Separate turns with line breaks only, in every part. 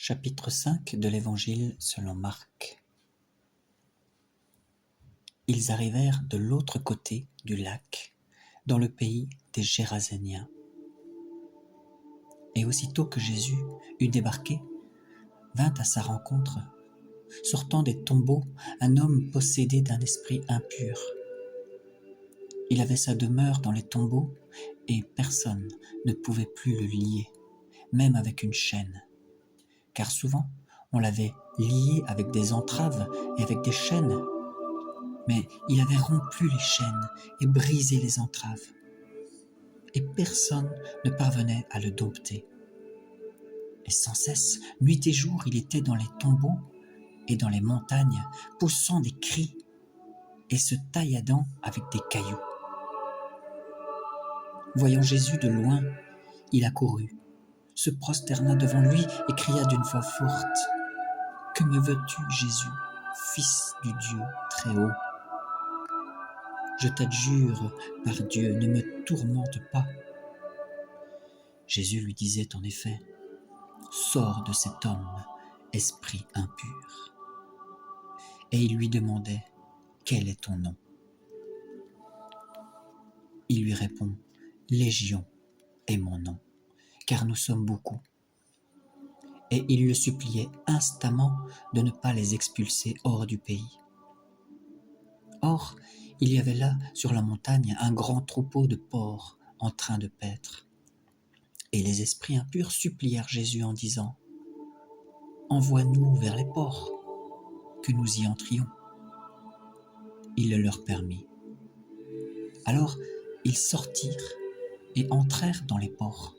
Chapitre 5 de l'Évangile selon Marc. Ils arrivèrent de l'autre côté du lac, dans le pays des Géraséniens. Et aussitôt que Jésus eut débarqué, vint à sa rencontre, sortant des tombeaux, un homme possédé d'un esprit impur. Il avait sa demeure dans les tombeaux, et personne ne pouvait plus le lier, même avec une chaîne. Car souvent, on l'avait lié avec des entraves et avec des chaînes, mais il avait rompu les chaînes et brisé les entraves, et personne ne parvenait à le dompter. Et sans cesse, nuit et jour, il était dans les tombeaux et dans les montagnes, poussant des cris et se tailladant avec des cailloux. Voyant Jésus de loin, il accourut, se prosterna devant lui et cria d'une voix forte : « Que me veux-tu, Jésus, Fils du Dieu très haut ? Je t'adjure par Dieu, ne me tourmente pas. » Jésus lui disait en effet : « Sors de cet homme, esprit impur. » Et il lui demandait : « Quel est ton nom ? » Il lui répond : « Légion est mon nom, car nous sommes beaucoup. » Et il le suppliait instamment de ne pas les expulser hors du pays. Or, il y avait là, sur la montagne, un grand troupeau de porcs en train de paître. Et les esprits impurs supplièrent Jésus en disant : « Envoie-nous vers les porcs, que nous y entrions. » Il le leur permit. Alors, ils sortirent et entrèrent dans les porcs.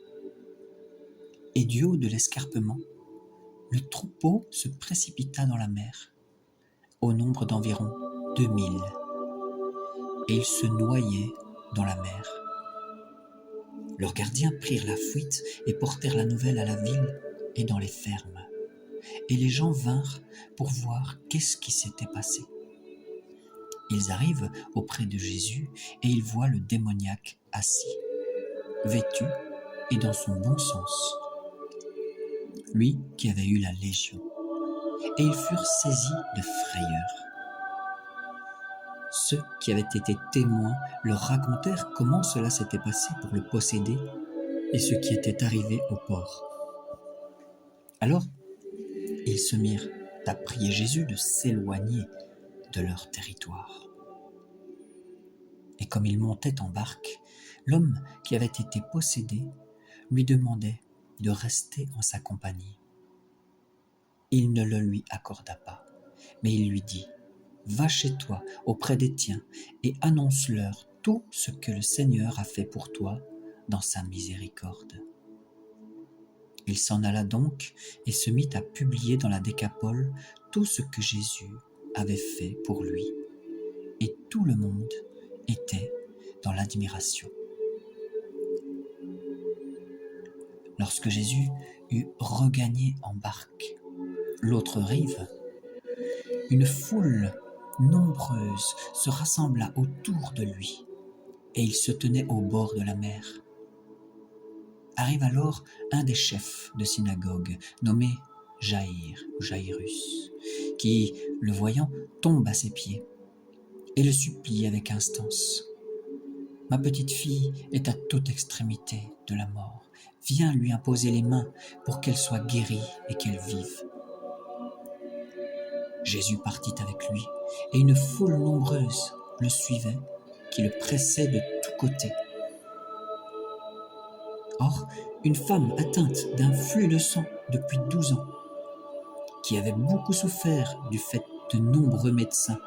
Et du haut de l'escarpement, le troupeau se précipita dans la mer, au nombre d'environ 2000, et ils se noyaient dans la mer. Leurs gardiens prirent la fuite et portèrent la nouvelle à la ville et dans les fermes. Et les gens vinrent pour voir qu'est-ce qui s'était passé. Ils arrivent auprès de Jésus et ils voient le démoniaque assis, vêtu et dans son bon sens, lui qui avait eu la légion. Et ils furent saisis de frayeur. Ceux qui avaient été témoins leur racontèrent comment cela s'était passé pour le posséder et ce qui était arrivé au porc. Alors, ils se mirent à prier Jésus de s'éloigner de leur territoire. Et comme il montait en barque, l'homme qui avait été possédé lui demandait de rester en sa compagnie. Il ne le lui accorda pas, mais il lui dit : « Va chez toi auprès des tiens et annonce-leur tout ce que le Seigneur a fait pour toi dans sa miséricorde. » Il s'en alla donc et se mit à publier dans la Décapole tout ce que Jésus avait fait pour lui. Et tout le monde était dans l'admiration. Lorsque Jésus eut regagné en barque l'autre rive, une foule nombreuse se rassembla autour de lui, et il se tenait au bord de la mer. Arrive alors un des chefs de synagogue, nommé Jaïr ou Jaïrus, qui, le voyant, tombe à ses pieds et le supplie avec instance : « Ma petite fille est à toute extrémité de la mort. Viens lui imposer les mains pour qu'elle soit guérie et qu'elle vive. » Jésus partit avec lui, et une foule nombreuse le suivait, qui le pressait de tous côtés. Or, une femme atteinte d'un flux de sang depuis 12 ans, qui avait beaucoup souffert du fait de nombreux médecins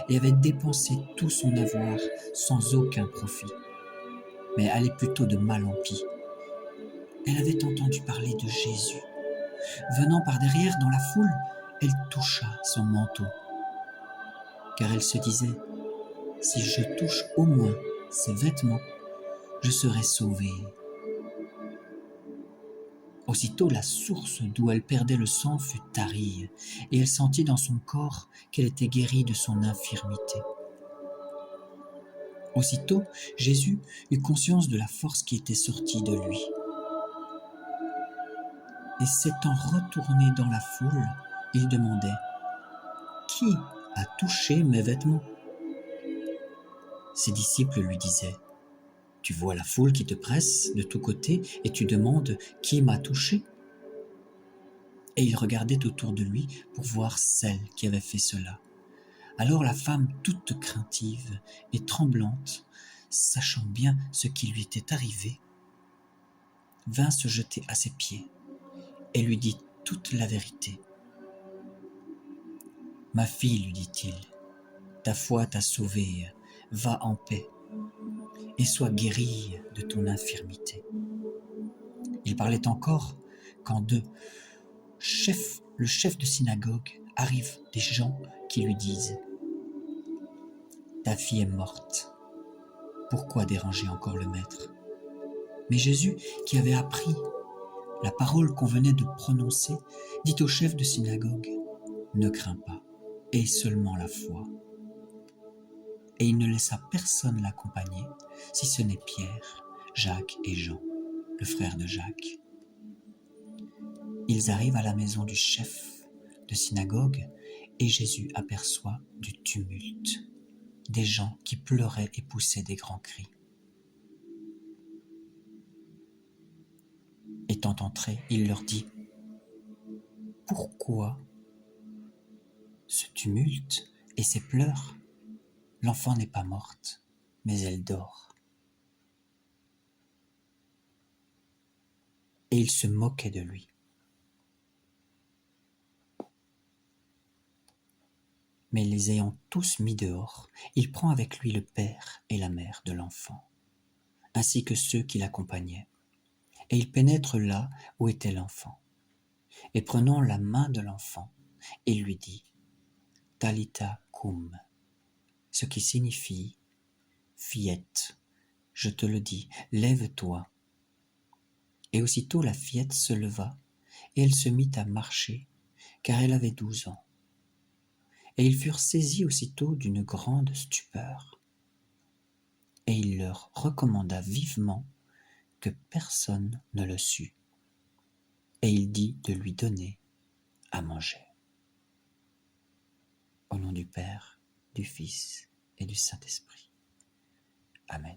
et avait dépensé tout son avoir sans aucun profit, mais allait plutôt de mal en pis. Elle avait entendu parler de Jésus. Venant par derrière dans la foule, elle toucha son manteau, car elle se disait : « Si je touche au moins ses vêtements, je serai sauvée. » Aussitôt la source d'où elle perdait le sang fut tarie, et elle sentit dans son corps qu'elle était guérie de son infirmité. Aussitôt, Jésus eut conscience de la force qui était sortie de lui. et s'étant retourné dans la foule, il demandait: Qui a touché mes vêtements? Ses disciples lui disaient: Tu vois la foule qui te presse de tous côtés et tu demandes: Qui m'a touché? Et il regardait autour de lui pour voir celle qui avait fait cela. Alors la femme, toute craintive et tremblante, sachant bien ce qui lui était arrivé, vint se jeter à ses pieds et lui dit toute la vérité. Ma fille, lui dit-il, ta foi t'a sauvée, va en paix et sois guérie de ton infirmité. Il parlait encore quand le chef de synagogue arrive des gens qui lui disent: Ta fille est morte, pourquoi déranger encore le maître? Mais Jésus, qui avait appris la parole qu'on venait de prononcer, dit au chef de synagogue: Ne crains pas, aie seulement la foi. Et il ne laissa personne l'accompagner, si ce n'est Pierre, Jacques et Jean, le frère de Jacques. Ils arrivent à la maison du chef de synagogue et Jésus aperçoit du tumulte, des gens qui pleuraient et poussaient des grands cris. Étant entré, il leur dit: Pourquoi ce tumulte et ces pleurs? L'enfant n'est pas morte, mais elle dort. Et ils se moquaient de lui. Mais les ayant tous mis dehors, il prend avec lui le père et la mère de l'enfant, ainsi que ceux qui l'accompagnaient. Et il pénètre là où était l'enfant. Et prenant la main de l'enfant, il lui dit: Talitha koum, ce qui signifie: Fillette, je te le dis, lève-toi. Et aussitôt la fillette se leva, et elle se mit à marcher, car elle avait 12 ans. Et ils furent saisis aussitôt d'une grande stupeur. Et il leur recommanda vivement que personne ne le sût. Et il dit de lui donner à manger. Au nom du Père, du Fils et du Saint-Esprit. Amen.